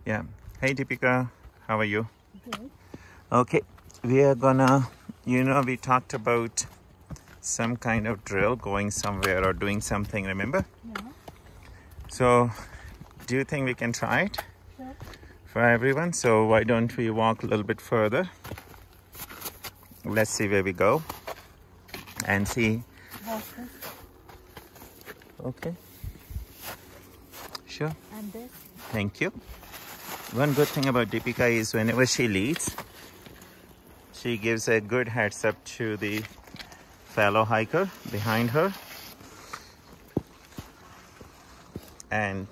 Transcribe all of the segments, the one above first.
Yeah. Hey Deepika, how are you? Good. Okay, we are gonna, we talked about some kind of drill going somewhere or doing something, remember? Yeah. So, do you think we can try it Sure. for everyone? So, why don't we walk a little bit further? Let's see where we go and see. What's this? Okay. Sure. And this? Thank you. One good thing about Deepika is whenever she leads, she gives a good heads up to the fellow hiker behind her. And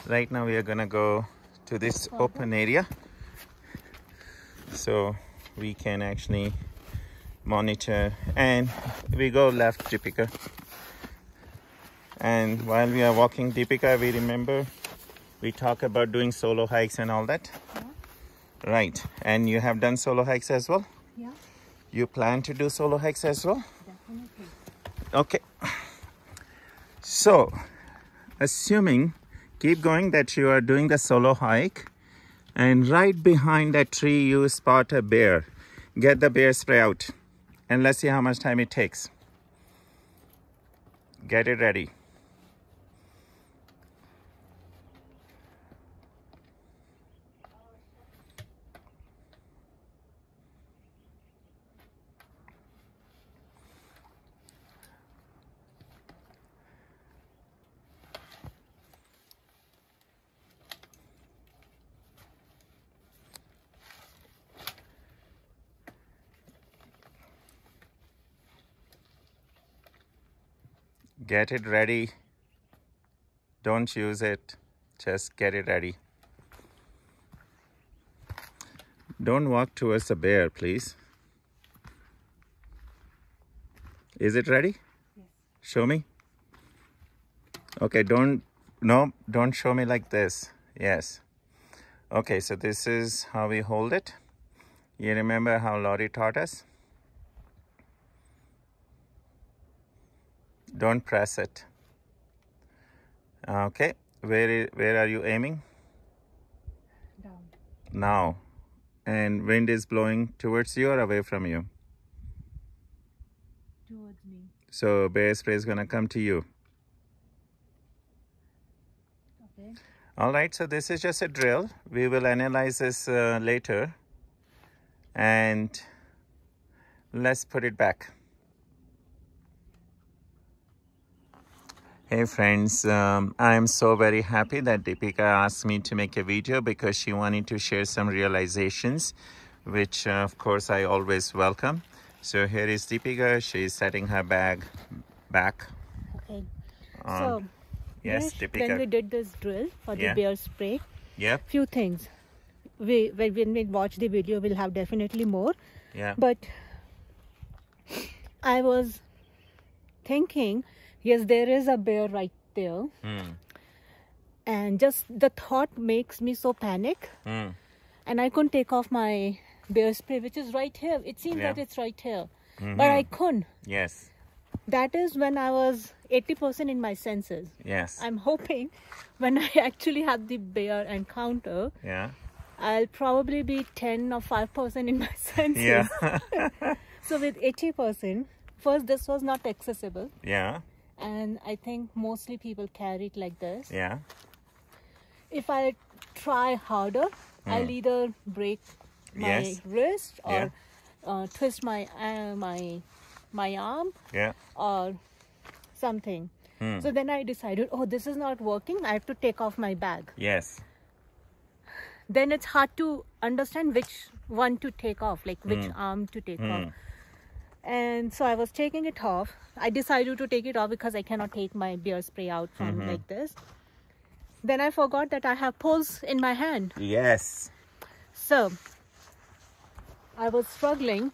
right now we are gonna go to this open area so we can actually monitor, and we go left, Deepika. And while we are walking, Deepika, we remember we talk about doing solo hikes and all that. Yeah. Right. And you have done solo hikes as well? Yeah. You plan to do solo hikes as well? Definitely. Okay. So, assuming, keep going, that you are doing the solo hike, and right behind that tree you spot a bear. Get the bear spray out and let's see how much time it takes. Get it ready. Get it ready. Don't use it. Just get it ready. Don't walk towards the bear, please. Is it ready? Yes. Show me. Okay, don't show me like this. Yes. Okay, so this is how we hold it. You remember how Lori taught us? Don't press it. Okay, where are you aiming? Down. Now. And wind is blowing towards you or away from you? Towards me. So bear spray is gonna come to you. Okay. All right, so this is just a drill. We will analyze this later. And let's put it back. Hey friends, I am so very happy that Deepika asked me to make a video because she wanted to share some realizations, which of course I always welcome. So here is Deepika. She is setting her bag back. Okay. On. So, Yes, when Deepika. we did this drill for the Yeah. bear spray, Yep. few things. When we watch the video, we'll have definitely more. Yeah. But I was thinking, yes, there is a bear right there. And just the thought makes me so panic. And I couldn't take off my bear spray, which is right here. It seems Yeah. that it's right here. But I couldn't. Yes. That is when I was 80% in my senses. Yes. I'm hoping when I actually have the bear encounter, Yeah. I'll probably be 10 or 5% in my senses. Yeah. So with 80%, first this was not accessible. Yeah. And I think mostly people carry it like this. Yeah. If I try harder, I'll either break my Yes. wrist or Yeah. twist my arm Yeah. or something. So then I decided, oh, this is not working. I have to take off my bag. Yes. Then it's hard to understand which one to take off, like which arm to take off. And so I was taking it off. I decided to take it off because I cannot take my bear spray out from like this. Then I forgot that I have poles in my hand. Yes. So I was struggling.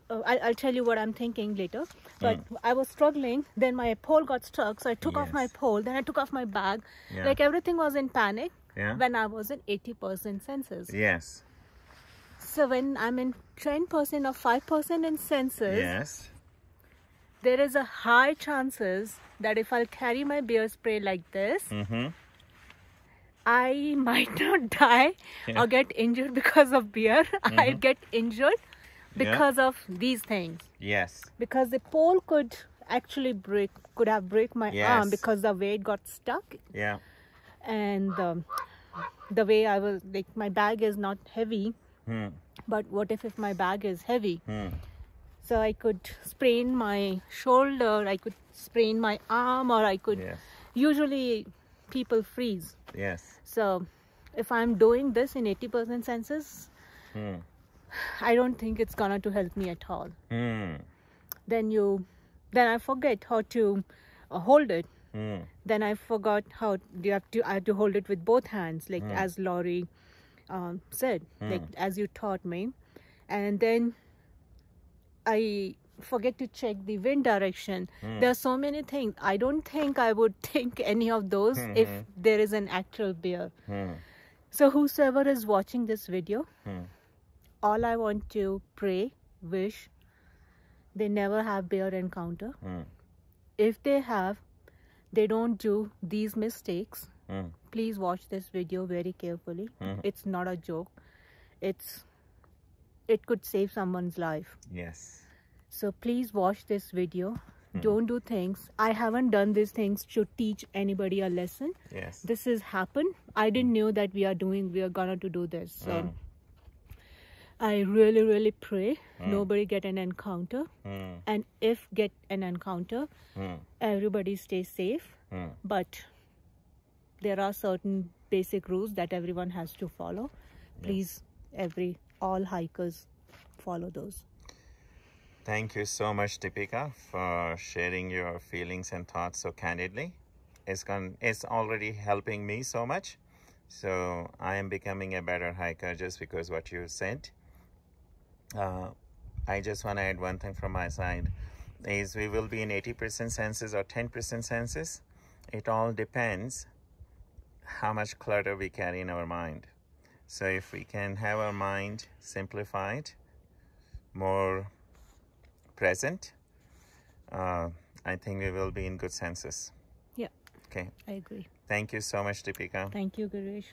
I'll tell you what I'm thinking later. But I was struggling. Then my pole got stuck. So I took off my Yes. pole. Then I took off my bag. Yeah. Like everything was in panic Yeah. when I was in 80% senses. Yes. So when I'm in 10% or 5% in senses, Yes. there is a high chances that if I'll carry my beer spray like this, I might not die or get injured because of beer. I'll get injured because of these things. Yes. Because the pole could actually could have break my arm because the way it got stuck. Yeah. And the way I was, like, my bag is not heavy. But what if my bag is heavy? So I could sprain my shoulder, I could sprain my arm, or I could, usually people freeze. Yes. So if I'm doing this in 80% senses, I don't think it's gonna to help me at all. Then I forget how to hold it. Then I forgot how I have to hold it with both hands, like as Laurie said, like as you taught me. And then I forget to check the wind direction. There are so many things. I don't think I would think any of those if there is an actual bear. So whosoever is watching this video, all I want to pray, wish, they never have bear encounter. If they have, they don't do these mistakes. Please watch this video very carefully. It's not a joke. It could save someone's life. Yes. So please watch this video. Don't do things. I haven't done these things to teach anybody a lesson. Yes. This has happened. I didn't know that we are gonna to do this. So I really, really pray nobody get an encounter. And if get an encounter, everybody stay safe. But there are certain basic rules that everyone has to follow. Please, all hikers follow those. Thank you so much, Deepika, for sharing your feelings and thoughts so candidly. It's already helping me so much. So I am becoming a better hiker just because what you said. I just want to add one thing from my side. Is we will be in 80% senses or 10% senses. It all depends how much clutter we carry in our mind. So if we can have our mind simplified, more present, I think we will be in good senses. Yeah. Okay. I agree. Thank you so much, Deepika. Thank you, Girish.